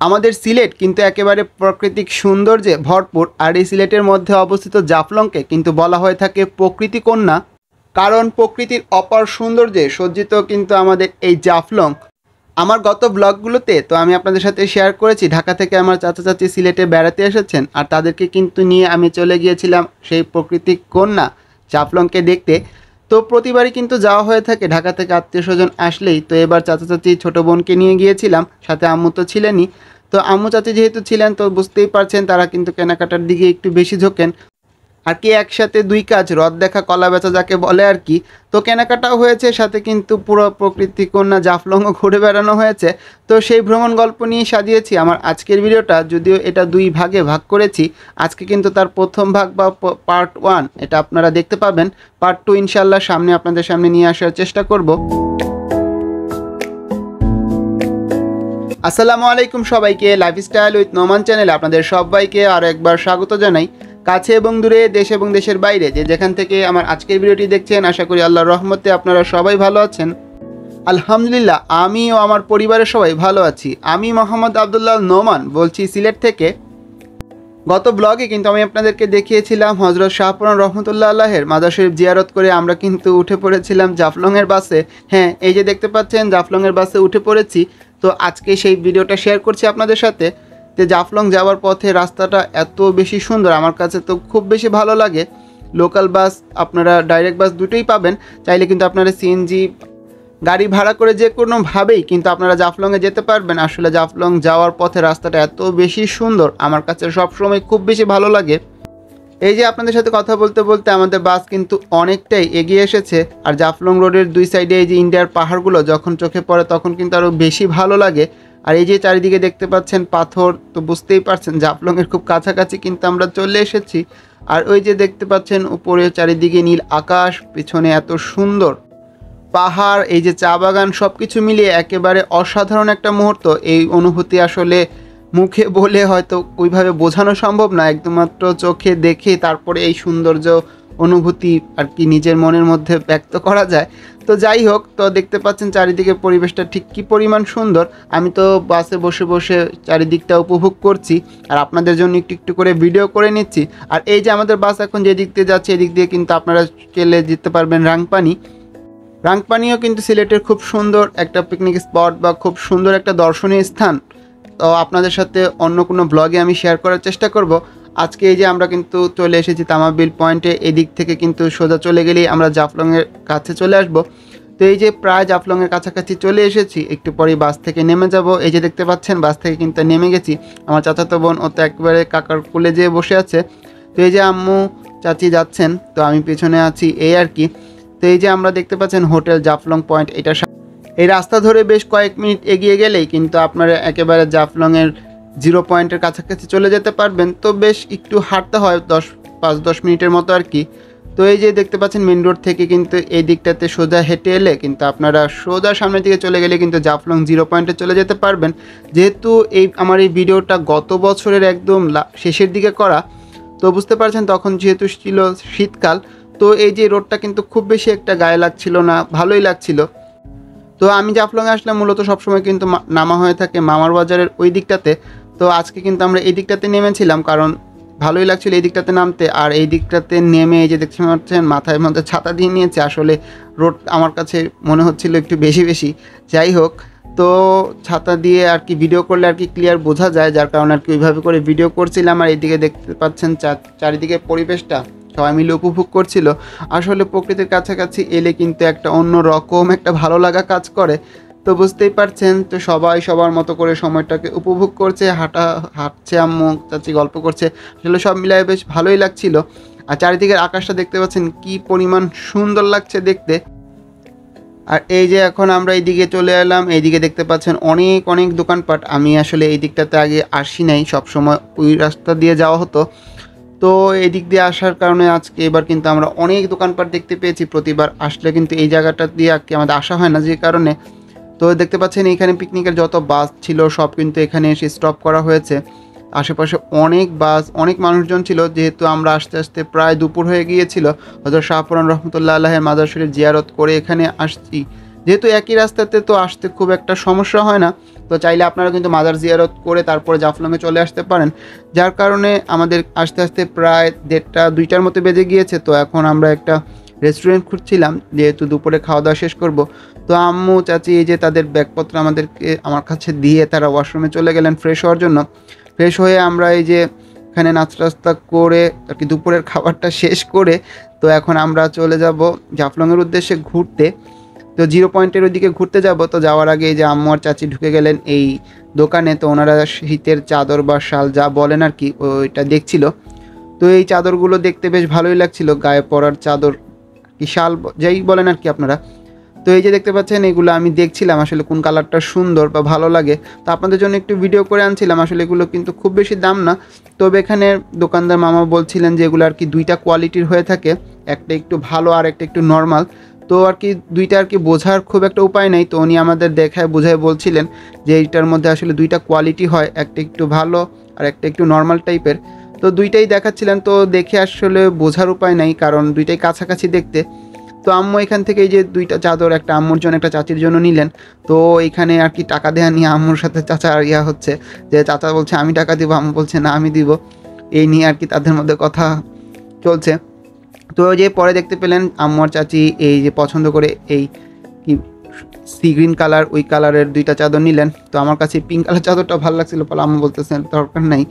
আমাদের সিলেট কিন্তু একেবারে প্রাকৃতিক সৌন্দর্যে ভরপুর। আর এই সিলেটের মধ্যে অবস্থিত জাফলংকে কিন্তু বলা হয়ে থাকে প্রকৃতি কন্যা, কারণ প্রকৃতির অপার সৌন্দর্যে সজ্জিত কিন্তু আমাদের এই জাফলং। আমার গত ব্লগগুলোতে তো আমি আপনাদের সাথে শেয়ার করেছি ঢাকা থেকে আমার চাচা চাচি সিলেটে বেড়াতে এসেছেন, আর তাদেরকে কিন্তু নিয়ে আমি চলে গিয়েছিলাম সেই প্রকৃতিক কন্যা জাফলংকে দেখতে। তো প্রতিবারই কিন্তু যাওয়া হয়ে থাকে ঢাকা থেকে আত্মীয় স্বজন আসলেই। তো এবার চাচা চাচি ছোটো বোনকে নিয়ে গিয়েছিলাম, সাথে আম্মু তো ছিলেনই। তো আম্মু চাচি যেহেতু ছিলেন তো বুঝতেই পারছেন তারা কিন্তু কেনাকাটার দিকে একটু বেশি ঝোঁকেন। আর কি একসাথে দুই কাজ, রদ দেখা কলা বেচা যাকে বলে আর কি। তো কেনাকাটাও হয়েছে, সাথে কিন্তু পুরো প্রকৃতি কন্যা জাফলংও ঘুরে বেড়ানো হয়েছে। তো সেই ভ্রমণ গল্প নিয়ে সাজিয়েছি আমার আজকের ভিডিওটা, যদিও এটা দুই ভাগে ভাগ করেছি। আজকে কিন্তু তার প্রথম ভাগ বা পার্ট 1 এটা আপনারা দেখতে পাবেন। পার্ট 2 ইনশাল্লাহ সামনে আপনাদের সামনে নিয়ে আসার চেষ্টা করব। আসসালামু আলাইকুম সবাইকে, লাইফস্টাইল উইথ নোমান চ্যানেলে আপনাদের সবাইকে আরও একবার স্বাগত জানাই। কাছে এবং দূরে, দেশ এবং দেশের বাইরে যে যেখান থেকে আমার আজকের ভিডিওটি দেখছেন, আশা করি আল্লাহর রহমতে আপনারা সবাই ভালো আছেন। আলহামদুলিল্লাহ আমি ও আমার পরিবারের সবাই ভালো আছি। আমি মোহাম্মদ আবদুল্লাহ নোমান বলছি সিলেট থেকে। গত ব্লগে কিন্তু আমি আপনাদেরকে দেখিয়েছিলাম হজরত শাহপুরান রহমতুল্লাহ আল্লাহের মাজার শরীফ জিয়ারত করে আমরা কিন্তু উঠে পড়েছিলাম জাফলংয়ের বাসে। হ্যাঁ, এই যে দেখতে পাচ্ছেন জাফলংয়ের বাসে উঠে পড়েছি। তো আজকে সেই ভিডিওটা শেয়ার করছি আপনাদের সাথে। যে জাফলং যাওয়ার পথে রাস্তাটা এত বেশি সুন্দর, আমার কাছে তো খুব বেশি ভালো লাগে। লোকাল বাস, আপনারা ডাইরেক্ট বাস দুটোই পাবেন। চাইলে কিন্তু আপনারা সিএনজি গাড়ি ভাড়া করে যে কোনোভাবেই কিন্তু আপনারা জাফলংয়ে যেতে পারবেন। আসলে জাফলং যাওয়ার পথে রাস্তাটা এত বেশি সুন্দর, আমার কাছে সবসময় খুব বেশি ভালো লাগে। এই যে আপনাদের সাথে কথা বলতে বলতে আমাদের বাস কিন্তু অনেকটাই এগিয়ে এসেছে। আর জাফলং রোডের দুই সাইডে এই যে ইন্ডিয়ার পাহাড়গুলো যখন চোখে পড়ে তখন কিন্তু আরও বেশি ভালো লাগে। আর এই যে চারিদিকে দেখতে পাচ্ছেন পাথর, তো বুঝতেই পারছেন জাফলংয়ের খুব কাছাকাছি কিন্তু আমরা চলে এসেছি। আর ওই যে দেখতে পাচ্ছেন উপরে চারিদিকে নীল আকাশ, পিছনে এত সুন্দর পাহাড়, এই যে চা বাগান, সব কিছু মিলিয়ে একেবারে অসাধারণ একটা মুহূর্ত। এই অনুভূতি আসলে মুখে বলে হয়তো ওইভাবে বোঝানো সম্ভব না, একমাত্র চোখে দেখে তারপরে এই সৌন্দর্য অনুভূতি আর কি নিজের মনের মধ্যে ব্যক্ত করা যায়। তো যাই হোক, তো দেখতে পাচ্ছেন চারিদিকে পরিবেশটা ঠিক কী পরিমাণ সুন্দর। আমি তো বাসে বসে বসে চারিদিকটা উপভোগ করছি আর আপনাদের জন্য একটু একটু করে ভিডিও করে নিচ্ছি। আর এই যে আমাদের বাস এখন যে দিক দিয়ে যাচ্ছে এদিক দিয়ে কিন্তু আপনারা চলে যেতে পারবেন রাংপানি। রাংপানিও কিন্তু সিলেটের খুব সুন্দর একটা পিকনিক স্পট বা খুব সুন্দর একটা দর্শনীয় স্থান। তো আপনাদের সাথে অন্য কোনো ব্লগে আমি শেয়ার করার চেষ্টা করব। আজকে এই যে আমরা কিন্তু চলে এসেছি তামাবিল পয়েন্টে, এদিক থেকে কিন্তু সোজা চলে গেলেই আমরা জাফলংয়ের কাছে চলে আসব। তো এই যে প্রায় জাফলংয়ের কাছাকাছি চলে এসেছি, একটু পরেই বাস থেকে নেমে যাব। এই যে দেখতে পাচ্ছেন বাস থেকে কিন্তু নেমে গেছি। আমার চাচাতো বোন ও তো একেবারে কাকার কোলে যেয়ে বসে আছে। তো এই যে আম্মু চাচি যাচ্ছেন, তো আমি পেছনে আছি, এই আর কি। তো এই যে আমরা দেখতে পাচ্ছেন হোটেল জাফলং পয়েন্ট, এটা এই রাস্তা ধরে বেশ কয়েক মিনিট এগিয়ে গেলেই কিন্তু আপনারা একেবারে জাফলংয়ের জিরো পয়েন্টের কাছাকাছি চলে যেতে পারবেন। তো বেশ একটু হাঁটতে হয় 5-10 মিনিটের মতো আর কি। তো এই যে দেখতে পাচ্ছেন মেন রোড থেকে কিন্তু এই দিকটাতে সোজা হেঁটে এলে কিন্তু আপনারা সোজা সামনের দিকে চলে গেলে কিন্তু জাফলং জিরো পয়েন্টে চলে যেতে পারবেন। যেহেতু আমার এই ভিডিওটা গত বছরের একদম শেষের দিকে করা, তো বুঝতে পারছেন তখন যেহেতু ছিল শীতকাল, তো এই যে রোডটা কিন্তু খুব বেশি একটা গায়ে লাগছিল না, ভালোই লাগছিল। তো আমি জাফলংয়ে আসলে মূলত সবসময় কিন্তু নামা হয়ে থাকে মামার বাজারের ওই দিকটাতে। তো আজকে কিন্তু আমরা এই দিকটাতে নেমেছিলাম, কারণ ভালোই লাগছিল এই দিকটাতে নামতে। আর এই দিকটাতে নেমে এই যে দেখতে পাচ্ছেন মাথায় মধ্যে ছাতা দিয়ে নিয়েছে। আসলে রোড আমার কাছে মনে হচ্ছিল একটু বেশি বেশি, যাই হোক। তো ছাতা দিয়ে আর কি ভিডিও করলে আর কি ক্লিয়ার বোঝা যায়, যার কারণে আর কি ওইভাবে করে ভিডিও করছিলাম। আর এইদিকে দেখতে পাচ্ছেন চারিদিকে পরিবেশটা সবাই মিলে উপভোগ করছিল। আসলে প্রকৃতির কাছাকাছি এলে কিন্তু একটা অন্য রকম একটা ভালো লাগা কাজ করে। তো বুঝতেই পারছেন, তো সবাই সবার মতো করে সময়টাকে উপভোগ করছে, হাঁটছে, আম্মু চাচি গল্প করছে। আসলে সব মিলায় বেশ ভালোই লাগছিল। আর চারিদিকের আকাশটা দেখতে পাচ্ছেন কি পরিমাণ সুন্দর লাগছে দেখতে। আর এই যে এখন আমরা এইদিকে চলে এলাম, এইদিকে দেখতে পাচ্ছেন অনেক অনেক দোকানপাট। আমি আসলে এই দিকটাতে আগে আসি নাই, সবসময় ওই রাস্তা দিয়ে যাওয়া হতো। তো এদিক দিয়ে আসার কারণে আজকে এবার কিন্তু আমরা অনেক দোকানপাট দেখতে পেয়েছি। প্রতিবার আসলে কিন্তু এই জায়গাটা দিয়ে আর কি আমাদের আসা হয় না, যে কারণে। তো দেখতে পাচ্ছেন এখানে পিকনিকের যত বাস ছিল সব কিন্তু এখানে এসে স্টপ করা হয়েছে। আশেপাশে অনেক বাস, অনেক মানুষজন ছিল। যেহেতু আমরা আস্তে আস্তে প্রায় দুপুর হয়ে গিয়েছিল, হযরত শাহপুরান রহমতুল্লাহ আল্লাহের মাজার শরীফ জিয়ারত করে এখানে আসছি। যেহেতু একই রাস্তাতে তো আসতে খুব একটা সমস্যা হয় না, তো চাইলে আপনারা কিন্তু মাজার জিয়ারত করে তারপরে জাফলংয়ে চলে আসতে পারেন। যার কারণে আমাদের আসতে আসতে প্রায় 1:30-2টার মতো বেজে গিয়েছে। তো এখন আমরা একটা রেস্টুরেন্ট খুঁজছিলাম, যেহেতু দুপুরে খাওয়া দাওয়া শেষ করব। তো আম্মু চাচি এই যে তাদের ব্যাগপত্র আমার কাছে দিয়ে তারা ওয়াশরুমে চলে গেলেন ফ্রেশ হওয়ার জন্য। ফ্রেশ হয়ে আমরা এই যে এখানে নাস্তা করে আর কি দুপুরের খাবারটা শেষ করে তো এখন আমরা চলে যাব জাফলংয়ের উদ্দেশ্যে ঘুরতে। তো জিরো পয়েন্টের ওইদিকে ঘুরতে যাব। তো যাওয়ার আগে এই যে আম্মু আর চাচি ঢুকে গেলেন এই দোকানে। তো ওনারা শীতের চাদর বা শাল যা বলেন আর কি ওইটা দেখছিল। তো এই চাদরগুলো দেখতে বেশ ভালোই লাগছিল, গায়ে পরার চাদর কি শাল যাই বলেন আর কি আপনারা। তো এই যে দেখতে পাচ্ছেন এগুলো আমি দেখছিলাম আসলে কোন কালারটা সুন্দর বা ভালো লাগে। তো আপনাদের জন্য একটু ভিডিও করে আনছিলাম। আসলে এগুলো কিন্তু খুব বেশি দাম না, তবে এখানে দোকানদার মামা বলছিলেন যে এগুলো আর কি দুইটা কোয়ালিটির হয়ে থাকে, একটা একটু ভালো আর একটা একটু নর্মাল। তো আর কি দুইটা আর কি বোঝার খুব একটা উপায় নেই। তো উনি আমাদের দেখায় বোঝায় বলছিলেন যে এইটার মধ্যে আসলে দুইটা কোয়ালিটি হয়, একটা একটু ভালো আর একটা একটু নর্মাল টাইপের। তো দুইটাই দেখাচ্ছিলেন, তো দেখে আসলে বোঝার উপায় নাই কারণ দুইটাই কাছাকাছি দেখতে। তো আম্মু এখান থেকে এই যে দুইটা চাদর, একটা আম্মুর জন্য একটা চাচির জন্য নিলেন। তো এইখানে আর কি টাকা দেওয়া নিয়ে আম্মুর সাথে চাচা ইয়া হচ্ছে, যে চাচা বলছে আমি টাকা দিব, আম্মু বলছে না আমি দিব। এই নিয়ে আর কি তাদের মধ্যে কথা চলছে। তো যে পরে দেখতে পেলেন আম্মু আর চাচি এই যে পছন্দ করে এই কি সি গ্রিন কালার ওই কালারের দুইটা চাদর নিলেন। তো আমার কাছে পিঙ্ক কালার চাদরটা ভালো লাগছিল, ফলে আম্মু বলতেছেন দরকার নাই,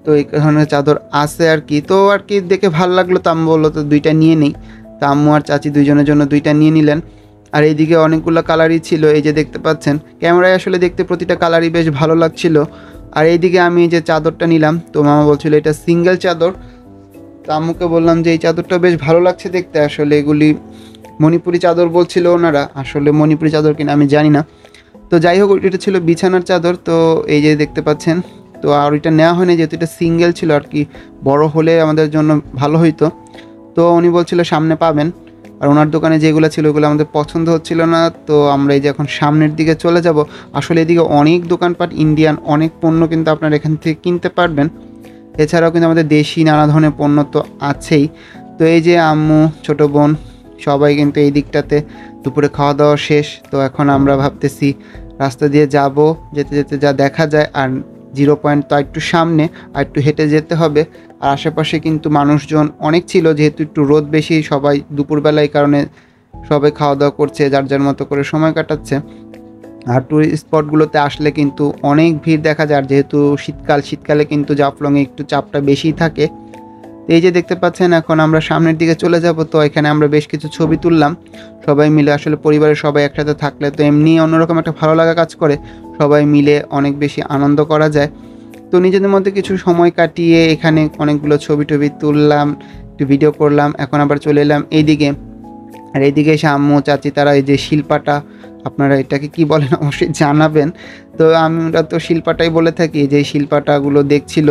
তো এই ধরনের চাদর আছে আর কি। তো আর কি দেখে ভালো লাগলো, তো আম্মু বললো তো দুইটা নিয়ে নেই। তো আম্মু আর চাচি দুইজনের জন্য দুইটা নিয়ে নিলেন। আর এইদিকে অনেকগুলো কালারই ছিল, এই যে দেখতে পাচ্ছেন ক্যামেরায় আসলে দেখতে প্রতিটা কালারই বেশ ভালো লাগছিল। আর এইদিকে আমি যে চাদরটা নিলাম, তো মামা বলছিল এটা সিঙ্গেল চাদর। তো আম্মুকে বললাম যে এই চাদরটা বেশ ভালো লাগছে দেখতে, আসলে এগুলি মণিপুরি চাদর বলছিল ওনারা, আসলে মণিপুরি চাদর কিনা আমি জানি না। তো যাই হোক এটা ছিল বিছানার চাদর। তো এই যে দেখতে পাচ্ছেন, তো আর ওইটা নেওয়া হয়নি যেহেতু এটা সিঙ্গেল ছিল আর কি, বড় হলে আমাদের জন্য ভালো হইতো। তো উনি বলছিল সামনে পাবেন, আর ওনার দোকানে যেগুলো ছিল ওগুলো আমাদের পছন্দ হচ্ছিল না। তো আমরা এই যে এখন সামনের দিকে চলে যাব। আসলে এদিকে অনেক দোকানপাট, ইন্ডিয়ান অনেক পণ্য কিন্তু আপনারা এখান থেকে কিনতে পারবেন। এছাড়াও কিন্তু আমাদের দেশি নানা ধরনের পণ্য তো আছেই। তো এই যে আম্মু ছোটো বোন সবাই কিন্তু এই দিকটাতে দুপুরে খাওয়া দাওয়া শেষ। তো এখন আমরা ভাবতেছি রাস্তা দিয়ে যাব, যেতে যেতে যা দেখা যায়। আর জিরো পয়েন্ট তো একটু সামনে, আর একটু হেঁটে যেতে হবে। আর আশেপাশে কিন্তু মানুষজন অনেক ছিল, যেহেতু একটু রোদ বেশি, সবাই দুপুরবেলায় কারণে সবাই খাওয়া দাওয়া করছে, যার যার মতো করে সময় কাটাচ্ছে। আর টুরিস্ট স্পটগুলোতে আসলে কিন্তু অনেক ভিড় দেখা যায়, আর যেহেতু শীতকালে কিন্তু জাফলংয়ে একটু চাপটা বেশি থাকে। তো এই যে দেখতে পাচ্ছেন এখন আমরা সামনের দিকে চলে যাব। তো এখানে আমরা বেশ কিছু ছবি তুললাম সবাই মিলে। আসলে পরিবারের সবাই একসাথে থাকলে তো এমনি অন্যরকম একটা ভালো লাগা কাজ করে, সবাই মিলে অনেক বেশি আনন্দ করা যায়। তো নিজেদের মধ্যে কিছু সময় কাটিয়ে এখানে অনেকগুলো ছবি টবি তুললাম, একটু ভিডিও করলাম। এখন আবার চলে এলাম এইদিকে। আর এইদিকে এসে আম্মু চাচি তারা এই যে শিল্পাটা, আপনারা এটাকে কি বলেন অবশ্যই জানাবেন। তো আমরা তো শিল্পাটাই বলে থাকি, যে শিল্পাটাগুলো দেখছিল।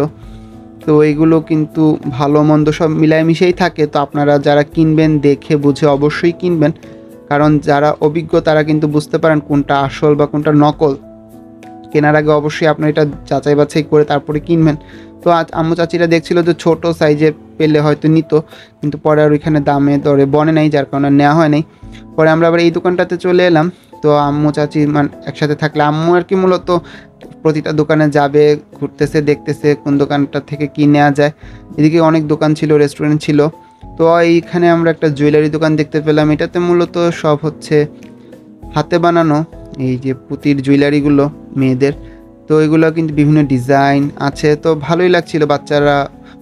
তো এইগুলো কিন্তু ভালো মন্দ সব মিলামিশেই থাকে। তো আপনারা যারা কিনবেন দেখে বুঝে অবশ্যই কিনবেন, কারণ যারা অভিজ্ঞ তারা কিন্তু বুঝতে পারেন কোনটা আসল বা কোনটা নকল। কেনার আগে অবশ্যই আপনারা এটা যাচাই বাছাই করে তারপরে কিনবেন। তো আজ আম্মু চাচিরা দেখছিল যে ছোট সাইজের পেলে হয়তো নিত, কিন্তু পরে আর ওইখানে দামে দরে বনে নাই, যার কারণে নেওয়া হয় নাই। পরে আমরা আবার এই দোকানটাতে চলে এলাম। তো আম্মু চাচি একসাথে থাকলে আম্মু আর কি মূলত প্রতিটা দোকানে যাবে, ঘুরতেছে, দেখতেছে কোন দোকানটা থেকে কি নেওয়া যায়। এদিকে অনেক দোকান ছিল, রেস্টুরেন্ট ছিল। তো এইখানে আমরা একটা জুয়েলারি দোকান দেখতে পেলাম। এটাতে মূলত সব হচ্ছে হাতে বানানো এই যে পুঁতির জুয়েলারিগুলো মেয়েদের। তো এগুলো কিন্তু বিভিন্ন ডিজাইন আছে, তো ভালোই লাগছিল, বাচ্চারা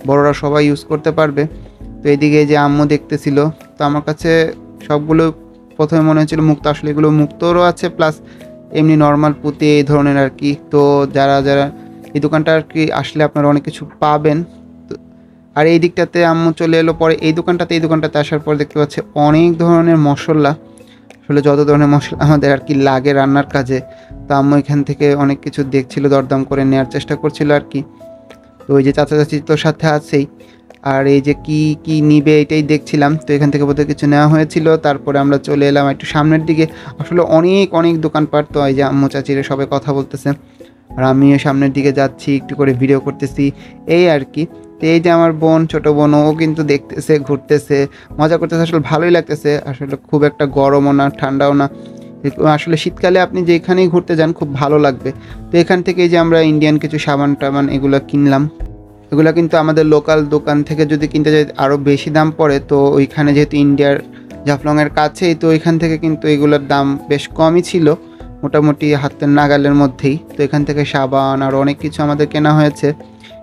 বড়রা সবাই ইউজ করতে পারবে। তো এদিকে যে আম্মু দেখতেছিল, তো আমার কাছে সবগুলো প্রথমে মনে হচ্ছিল মুক্তো, আসলে এগুলো মুক্তোরও আছে প্লাস এমনি নর্মাল পুঁতি এই ধরনের আর কি। তো যারা যারা এই দোকানটা আর কি আসলে আপনারা অনেক কিছু পাবেন। আর এই দিকটাতে আম্মু চলে এলো পরে এই দোকানটাতে আসার পর দেখতে পাচ্ছে অনেক ধরনের মশলা, আসলে যত ধরনের মশলা আমাদের আর কি লাগে রান্নার কাজে। তো আম্মু এখান থেকে অনেক কিছু দেখছিল, দরদাম করে নেওয়ার চেষ্টা করছিল আর কি। তো ওই যে চাচা চাচি তোর সাথে আছেই, আর এই যে কি কি নিবে এটাই দেখছিলাম। তো এখান থেকে বোধহয় কিছু নেওয়া হয়েছিল, তারপরে আমরা চলে এলাম একটু সামনের দিকে। আসলে অনেক অনেক দোকানপাট, তো এই যে আম্মু চাচিরা সবাই কথা বলতেছে, আর আমিও সামনের দিকে যাচ্ছি, একটু করে ভিডিও করতেছি এই আর কি। তো এই যে আমার বোন, ছোটো বোন, ও কিন্তু দেখতেছে, ঘুরতেছে, মজা করতেছে, আসলে ভালোই লাগতেছে। আসলে খুব একটা গরমও না ঠান্ডাও না, আসলে শীতকালে আপনি যেখানেই ঘুরতে যান খুব ভালো লাগবে। তো এখান থেকে যে আমরা ইন্ডিয়ান কিছু সাবান টাবান এগুলো কিনলাম। এগুলো কিন্তু আমাদের লোকাল দোকান থেকে যদি কিনতে যাই আরও বেশি দাম পড়ে। তো ওইখানে যেহেতু ইন্ডিয়ার জাফলংয়ের কাছেই, তো এখান থেকে কিন্তু এগুলোর দাম বেশ কমই ছিল, মোটামুটি হাতের নাগালের মধ্যেই। তো এখান থেকে সাবান আর অনেক কিছু আমাদের কেনা হয়েছে,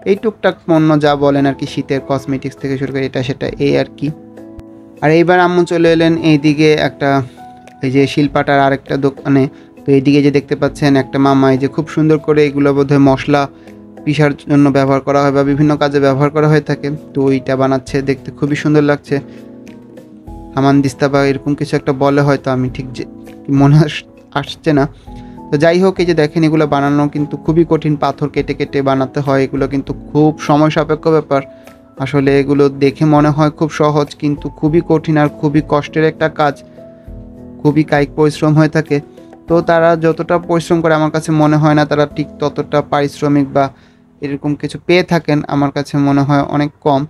এই টুকটাক পণ্য যা বলেন আর কি, শীতের কসমেটিক্স থেকে শুরু করে এটা সেটা এই আর কি। আর এইবার আম্মু চলে এলেন এইদিকে একটা, এই যে শিলপাটার আরেকটা দোকানে। তো এইদিকে যে দেখতে পাচ্ছেন একটা মামা এই যে খুব সুন্দর করে এগুলো বোধহয় মশলা পিসার জন্য ব্যবহার করা হয় বা বিভিন্ন কাজে ব্যবহার করা হয়ে থাকে। তো ওইটা বানাচ্ছে, দেখতে খুবই সুন্দর লাগছে। হামানদিস্তা বা এরকম কিছু একটা বলে, হয়তো আমি ঠিক যে মনে আসছে না। তো যাই হোক, এই যে দেখেন এগুলো বানানো কিন্তু খুবই কঠিন, পাথর কেটে কেটে বানাতে হয়। এগুলো কিন্তু খুব সময় সাপেক্ষ ব্যাপার। আসলে এগুলো দেখে মনে হয় খুব সহজ, কিন্তু খুবই কঠিন আর খুবই কষ্টের একটা কাজ, খুবই কায়িক পরিশ্রম হয়ে থাকে। তো তারা যতটা পরিশ্রম করে আমার কাছে মনে হয় না তারা ঠিক ততটা পারিশ্রমিক বা এরকম কিছু পেয়ে থাকেন। আমার কাছে মনে হয় অনেক কম।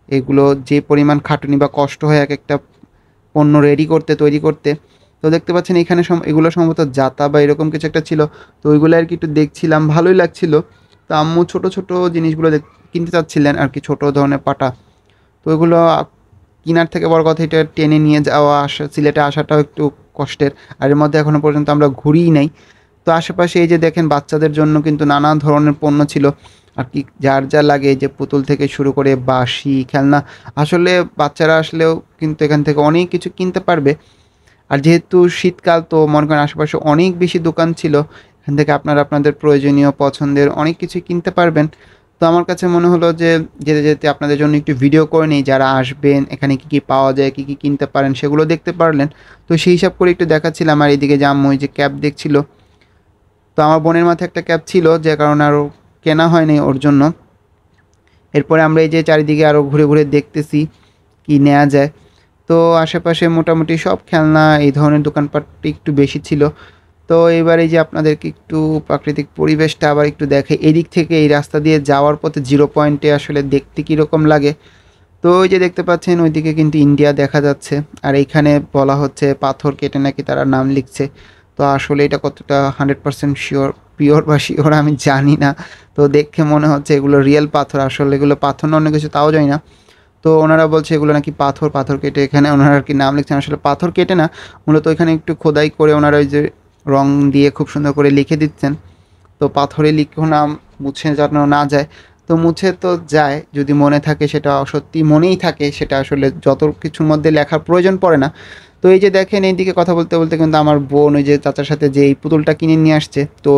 এগুলো যে পরিমাণ খাটুনি বা কষ্ট হয় এক একটা পণ্য রেডি করতে, তৈরি করতে। তো দেখতে পাচ্ছেন এখানে এগুলো সম্ভবত জাতা বা এরকম কিছু একটা ছিল। তো ওইগুলো আর কি একটু দেখছিলাম, ভালোই লাগছিল। তো আম্মু ছোটো ছোটো জিনিসগুলো কিনতে চাচ্ছিলেন আর কি, ছোটো ধরনের পাটা। তো ওইগুলো কেনার থেকে বড় কথা, এটা টেনে নিয়ে যাওয়া আসা, সিলেটে আসাটাও একটু কষ্টের। আর এর মধ্যে এখনও পর্যন্ত আমরা ঘুরিই নাই। তো আশেপাশে এই যে দেখেন বাচ্চাদের জন্য কিন্তু নানা ধরনের পণ্য ছিল আর কি, যার যা লাগে, যে পুতুল থেকে শুরু করে বাঁশি, খেলনা। আসলে বাচ্চারা আসলেও কিন্তু এখান থেকে অনেক কিছু কিনতে পারবে। আর যেহেতু শীতকাল, তো মনে করেন আশেপাশে অনেক বেশি দোকান ছিল, এখান থেকে আপনারা আপনাদের প্রয়োজনীয় পছন্দের অনেক কিছু কিনতে পারবেন। তো আমার কাছে মনে হলো যে যেতে যেতে আপনাদের জন্য একটু ভিডিও করে নিই, যারা আসবেন এখানে কী কী পাওয়া যায়, কী কী কিনতে পারেন সেগুলো দেখতে পারলেন। তো সেই হিসাব করে একটু দেখাচ্ছিলাম। আর এইদিকে যে আম্মু যে ক্যাপ দেখছিল, তো আমার বোনের মাথায় একটা ক্যাপ ছিল, যে কারণে আরও কেনা হয়নি ওর জন্য। এরপরে আমরা এই যে চারিদিকে আরও ঘুরে ঘুরে দেখতেছি কি নেওয়া যায়। তো আশেপাশে মোটামুটি সব খেলনা এই ধরনের দোকানপাটটি একটু বেশি ছিল। তো এবার এই যে আপনাদেরকে একটু প্রাকৃতিক পরিবেশটা আবার একটু দেখে, এদিক থেকে এই রাস্তা দিয়ে যাওয়ার পথে 0 পয়েন্টে আসলে দেখতে কীরকম লাগে। তো ওই যে দেখতে পাচ্ছেন ওইদিকে কিন্তু ইন্ডিয়া দেখা যাচ্ছে। আর এইখানে বলা হচ্ছে পাথর কেটে নাকি তারা নাম লিখছে। তো আসলে এটা কতটা 100% শিওর, পিওর বা শিওর আমি জানি না। তো দেখে মনে হচ্ছে এগুলো রিয়েল পাথর, আসলে এগুলো পাথর না অন্য কিছু তাও জানি না। তো ওনারা বলছে এগুলো নাকি পাথর, পাথর কেটে এখানে ওনারা আর কি নাম লিখছেন। আসলে পাথর কেটে না, মূলত এখানে একটু খোদাই করে ওনারা ওই যে রং দিয়ে খুব সুন্দর করে লিখে দিচ্ছেন। তো পাথরে লিখেও নাম মুছে যেন না যায়। তো মুছে তো যায় যদি মনে থাকে, সেটা সত্যি মনেই থাকে, সেটা আসলে যত কিছুর মধ্যে লেখার প্রয়োজন পড়ে না। তো এই যে দেখেন এইদিকে কথা বলতে বলতে কিন্তু আমার বোন ওই যে চাচার সাথে যে এই পুতুলটা কিনে নিয়ে আসছে, তো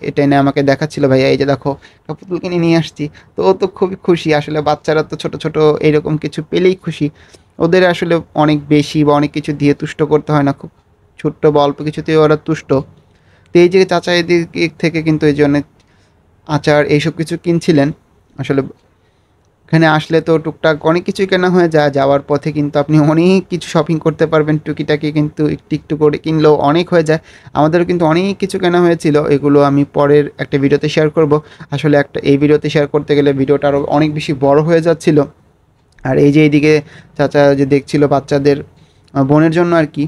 এটা এনে আমাকে দেখাচ্ছিল, ভাইয়া এই যে দেখো একটা পুতুল কিনে নিয়ে আসছি। তো ও তো খুবই খুশি। আসলে বাচ্চারা তো ছোট ছোট এরকম কিছু পেলেই খুশি। ওদের আসলে অনেক বেশি বা অনেক কিছু দিয়ে তুষ্ট করতে হয় না, খুব ছোট্ট বা অল্প কিছুতেই ওরা তুষ্ট। তো এই যে চাচা এদিক থেকে কিন্তু এই জন্য আচার এইসব কিছু কিনছিলেন। আসলে এখানে আসলে তো টুকটাক অনেক কিছুই কেনা হয়ে যায়, যাওয়ার পথে কিন্তু আপনি অনেক কিছু শপিং করতে পারবেন টুকিটাকি, কিন্তু একটু একটু করে কিনলেও অনেক হয়ে যায়। আমাদেরও কিন্তু অনেক কিছু কেনা হয়েছিল, এগুলো আমি পরের একটা ভিডিওতে শেয়ার করব। আসলে এই ভিডিওতে শেয়ার করতে গেলে ভিডিওটা আরও অনেক বেশি বড় হয়ে যাচ্ছিল। আর এই যে এইদিকে চাচা যে দেখছিল বাচ্চাদের বোনের জন্য আর কি,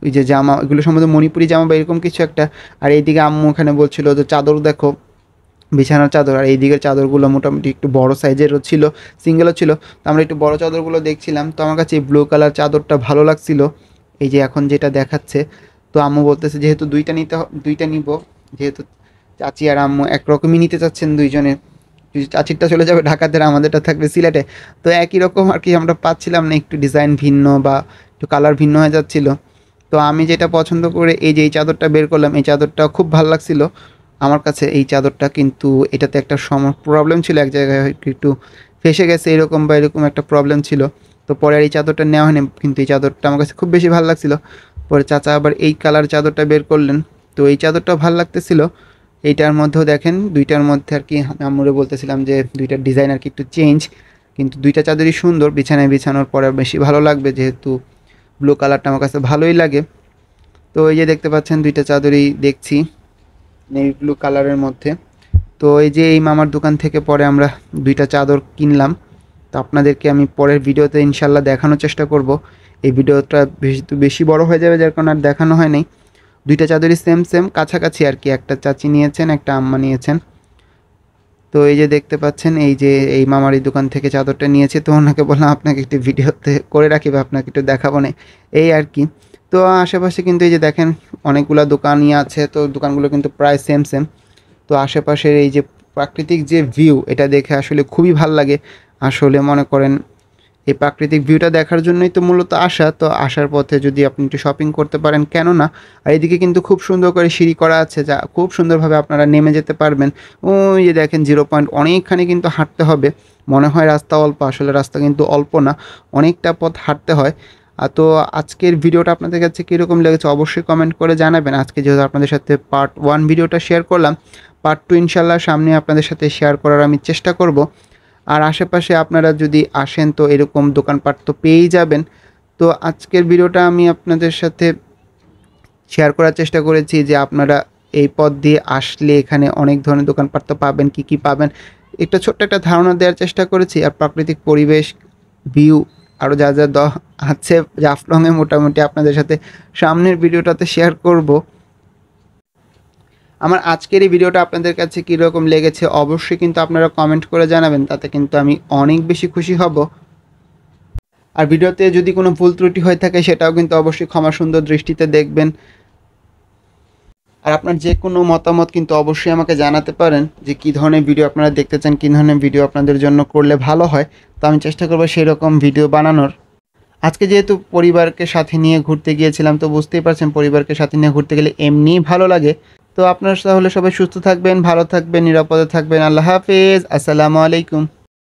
ওই যে জামা, এগুলো সম্ভবত মণিপুরি জামা বা এরকম কিছু একটা। আর এইদিকে আম্মু এখানে বলছিল যে চাদর দেখো, বিছানার চাদর। আর এই দিকের চাদরগুলো মোটামুটি একটু বড় সাইজেরও ছিল, সিঙ্গেলও ছিল। তো আমরা একটু বড় চাদরগুলো দেখছিলাম। তো আমার কাছে এই ব্লু কালার চাদরটা ভালো লাগছিল, এই যে এখন যেটা দেখাচ্ছে। তো আম্মু বলতেছে যেহেতু দুইটা নিব, যেহেতু চাচি আর আম্মু একরকমই নিতে চাচ্ছেন দুইজনে। চাচিরটা চলে যাবে ঢাকাতে, আর আমাদেরটা থাকবে সিলেটে। তো একই রকম আর কি আমরা পাচ্ছিলাম না, একটু ডিজাইন ভিন্ন বা একটু কালার ভিন্ন হয়ে যাচ্ছিল। তো আমি যেটা পছন্দ করে এই যে এই চাদরটা বের করলাম, এই চাদরটা খুব ভালো লাগছিল আমার কাছে এই চাদরটা। কিন্তু এটাতে একটা প্রবলেম ছিল, এক জায়গায় একটু ফেসে গেছে এরকম বা এরকম একটা প্রবলেম ছিল। তো পরে আর এই চাদরটা নেওয়া হয়নি, কিন্তু এই চাদরটা আমার কাছে খুব বেশি ভালো লাগছিল। পরে চাচা আবার এই কালার চাদরটা বের করলেন, তো এই চাদরটাও ভালো লাগতেছিল। এইটার মধ্যেও দেখেন দুইটার মধ্যে আর কি আম্মুরে বলতেছিলাম যে দুইটার ডিজাইন আর কি একটু চেঞ্জ, কিন্তু দুইটা চাদরই সুন্দর, বিছানায় বিছানোর পরে বেশি ভালো লাগবে, যেহেতু ব্লু কালারটা আমার কাছে ভালোই লাগে। তো এই যে দেখতে পাচ্ছেন দুইটা চাদরই দেখছি নেভি ব্লু কালারের মধ্যে। তো এই যে এই মামার দোকান থেকে পরে আমরা দুইটা চাদর কিনলাম। তো আপনাদেরকে আমি পরের ভিডিওতে ইনশাল্লাহ দেখানোর চেষ্টা করব। এই ভিডিওটা বেশি বড় হয়ে যাবে, যার কারণে আর দেখানো হয় নাই। দুইটা চাদরই সেম সেম কাছাকাছি আর কি, একটা চাচি নিয়েছেন, একটা আম্মা নিয়েছেন। তো এই যে দেখতে পাচ্ছেন, এই যে এই মামার এই দোকান থেকে চাদরটা নিয়েছে, তো ওনাকে বললাম আপনাকে একটু ভিডিওতে করে রাখি বা আপনাকে একটু দেখাবো না, এই আর কি। তো আশেপাশে কিন্তু এই যে দেখেন অনেকগুলো দোকানই আছে, তো দোকানগুলো কিন্তু প্রায় সেম সেম। তো আশেপাশের এই যে প্রাকৃতিক যে ভিউ, এটা দেখে আসলে খুবই ভাল লাগে। আসলে মনে করেন এই প্রাকৃতিক ভিউটা দেখার জন্যই তো মূলত আসা। তো আসার পথে যদি আপনি একটু শপিং করতে পারেন, কেন না। আর এদিকে কিন্তু খুব সুন্দর করে সিঁড়ি করা আছে, যা খুব সুন্দরভাবে আপনারা নেমে যেতে পারবেন। ওই যে দেখেন 0 পয়েন্ট, অনেকখানি কিন্তু হাঁটতে হবে। মনে হয় রাস্তা অল্প, আসলে রাস্তা কিন্তু অল্প না, অনেকটা পথ হাঁটতে হয়। তো আজকের ভিডিওটা আপনাদের কাছে কীরকম লেগেছে অবশ্যই কমেন্ট করে জানাবেন। আজকে যেহেতু আপনাদের সাথে পার্ট 1 ভিডিওটা শেয়ার করলাম, পার্ট 2 ইনশাল্লাহ সামনে আপনাদের সাথে শেয়ার করার আমি চেষ্টা করব। আর আশেপাশে আপনারা যদি আসেন তো এরকম দোকানপাট তো পেয়েই যাবেন। তো আজকের ভিডিওটা আমি আপনাদের সাথে শেয়ার করার চেষ্টা করেছি যে আপনারা এই পথ দিয়ে আসলে এখানে অনেক ধরনের দোকানপাট তো পাবেন, কী কী পাবেন একটা ছোট্ট একটা ধারণা দেওয়ার চেষ্টা করেছি। আর প্রাকৃতিক পরিবেশ, ভিউ আরও যা যা আছে জাফলংয়ে মোটামুটি আপনাদের সাথে সামনের ভিডিওটাতে শেয়ার করব। আমার আজকের এই ভিডিওটা আপনাদের কাছে কীরকম লেগেছে অবশ্যই কিন্তু আপনারা কমেন্ট করে জানাবেন, তাতে কিন্তু আমি অনেক বেশি খুশি হব। আর ভিডিওতে যদি কোনো ভুল ত্রুটি হয়ে থাকে সেটাও কিন্তু অবশ্যই ক্ষমা সুন্দর দৃষ্টিতে দেখবেন। আর আপনার যে কোনো মতামত কিন্তু অবশ্যই আমাকে জানাতে পারেন যে কী ধরনের ভিডিও আপনারা দেখতে চান, কী ধরনের ভিডিও আপনাদের জন্য করলে ভালো হয়। তো আমি চেষ্টা করবো সেই রকম ভিডিও বানানোর। আজকে যেহেতু পরিবারকে সাথে নিয়ে ঘুরতে গিয়েছিলাম, তো বুঝতেই পারছেন পরিবারকে সাথে নিয়ে ঘুরতে গেলে এমনিই ভালো লাগে। তো আপনারা তাহলে সবাই সুস্থ থাকবেন, ভালো থাকবেন, নিরাপদে থাকবেন। আল্লাহ হাফেজ, আসসালামু আলাইকুম।